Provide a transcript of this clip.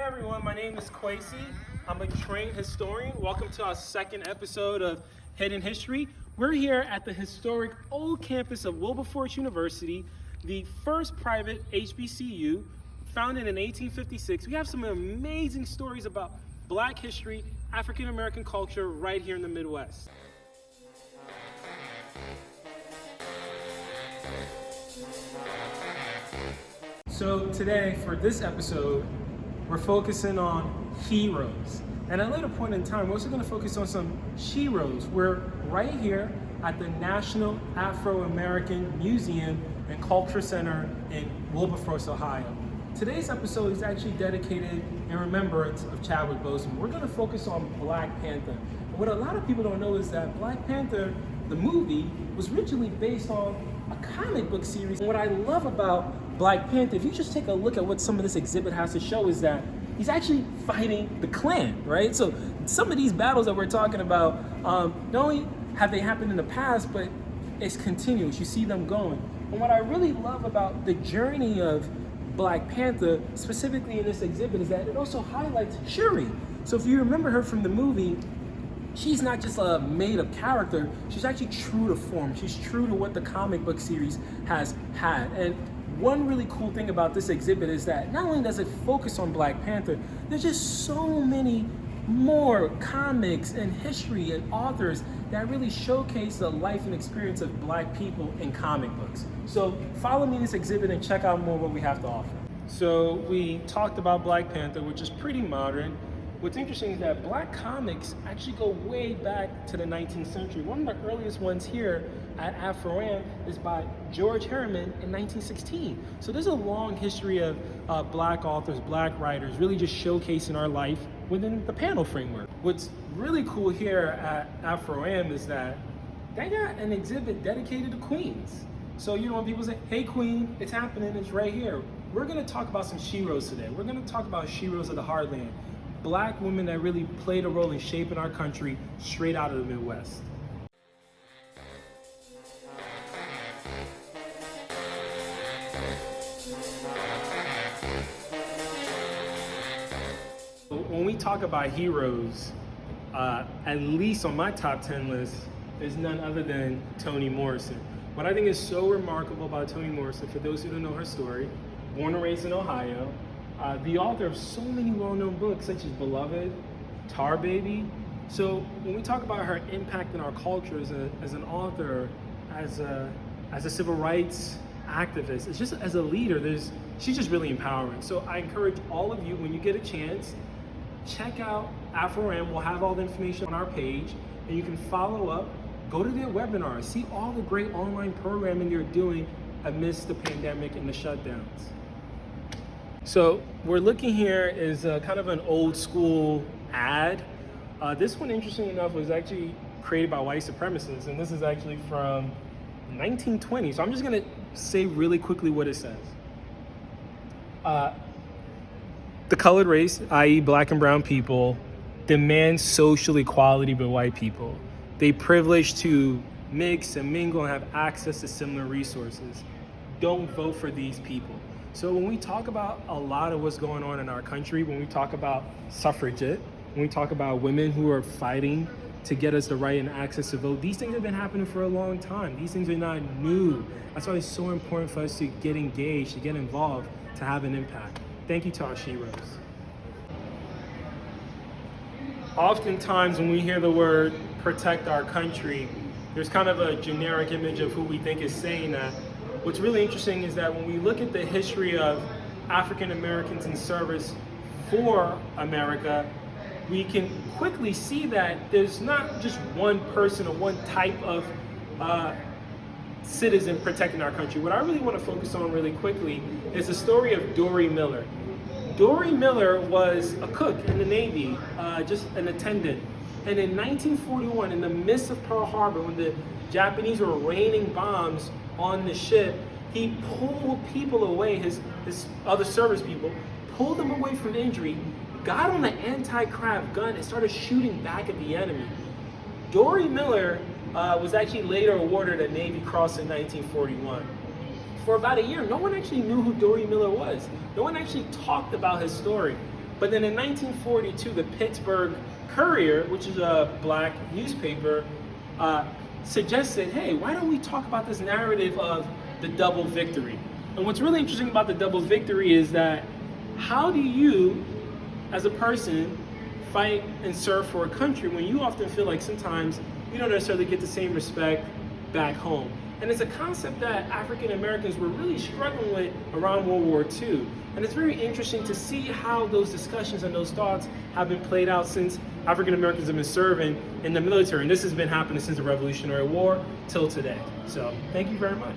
everyone, my name is Kwesi. I'm a trained historian. Welcome to our second episode of Hidden History. We're here at the historic old campus of Wilberforce University, the first private HBCU, founded in 1856. We have some amazing stories about Black history, African-American culture right here in the Midwest. So today, for this episode, we're focusing on heroes. And at a later point in time, we're also going to focus on some sheroes. We're right here at the National Afro-American Museum and Culture Center in Wilberforce, Ohio. Today's episode is actually dedicated in remembrance of Chadwick Boseman. We're going to focus on Black Panther. And what a lot of people don't know is that Black Panther, the movie, was originally based on a comic book series. And what I love about Black Panther, if you just take a look at what some of this exhibit has to show, is that he's actually fighting the Klan, right? So some of these battles that we're talking about, not only have they happened in the past, but it's continuous. You see them going. And what I really love about the journey of Black Panther, specifically in this exhibit, is that it also highlights Shuri. So if you remember her from the movie, she's not just a made-up character, she's actually true to form. She's true to what the comic book series has had. And one really cool thing about this exhibit is that not only does it focus on Black Panther, there's just so many more comics and history and authors that really showcase the life and experience of Black people in comic books. So follow me in this exhibit and check out more what we have to offer. So we talked about Black Panther, which is pretty modern. What's interesting is that Black comics actually go way back to the 19th century. One of the earliest ones here at Afro-Am is by George Herman in 1916. So there's a long history of Black authors, Black writers, really just showcasing our life within the panel framework. What's really cool here at Afro-Am is that they got an exhibit dedicated to queens. So, you know, when people say, hey queen, it's happening, it's right here. We're gonna talk about some sheroes today. We're gonna talk about sheroes of the heartland. Black women that really played a role in shaping our country straight out of the Midwest. When we talk about heroes, at least on my top 10 list, is none other than Toni Morrison. What I think is so remarkable about Toni Morrison, for those who don't know her story, born and raised in Ohio, the author of so many well-known books such as Beloved, Tar Baby. So when we talk about her impact in our culture as an author, as a civil rights activist, it's just as a leader, she's just really empowering. So I encourage all of you, when you get a chance, check out Afro-Am. We'll have all the information on our page, and you can follow up, go to their webinars, see all the great online programming they're doing amidst the pandemic and the shutdowns. So we're looking here is kind of an old school ad. This one, interesting enough, was actually created by white supremacists, and this is actually from 1920. So I'm just gonna say really quickly what it says. The colored race, i.e. Black and brown people, demand social equality with white people. They privilege to mix and mingle and have access to similar resources. Don't vote for these people. So when we talk about a lot of what's going on in our country, when we talk about suffragette, when we talk about women who are fighting to get us the right and access to vote, these things have been happening for a long time. These things are not new. That's why it's so important for us to get engaged, to get involved, to have an impact. Thank you to our sheroes. Oftentimes when we hear the word protect our country, there's kind of a generic image of who we think is saying that. What's really interesting is that when we look at the history of African Americans in service for America, we can quickly see that there's not just one person or one type of citizen protecting our country. What I really want to focus on really quickly is the story of Dory Miller. Dory Miller was a cook in the Navy, just an attendant. And in 1941, in the midst of Pearl Harbor, when the Japanese were raining bombs on the ship, he pulled people away, his other service people, pulled them away from injury, got on an anti-craft gun and started shooting back at the enemy. Dory Miller was actually later awarded a Navy Cross in 1941. For about a year, no one actually knew who Dory Miller was. No one actually talked about his story. But then in 1942, the Pittsburgh Courier, which is a black newspaper, suggested, hey, why don't we talk about this narrative of the double victory? And what's really interesting about the double victory is that how do you, as a person, fight and serve for a country when you often feel like sometimes you don't necessarily get the same respect back home? And it's a concept that African Americans were really struggling with around World War II. And it's very interesting to see how those discussions and those thoughts have been played out since African Americans have been serving in the military. And this has been happening since the Revolutionary War till today. So thank you very much.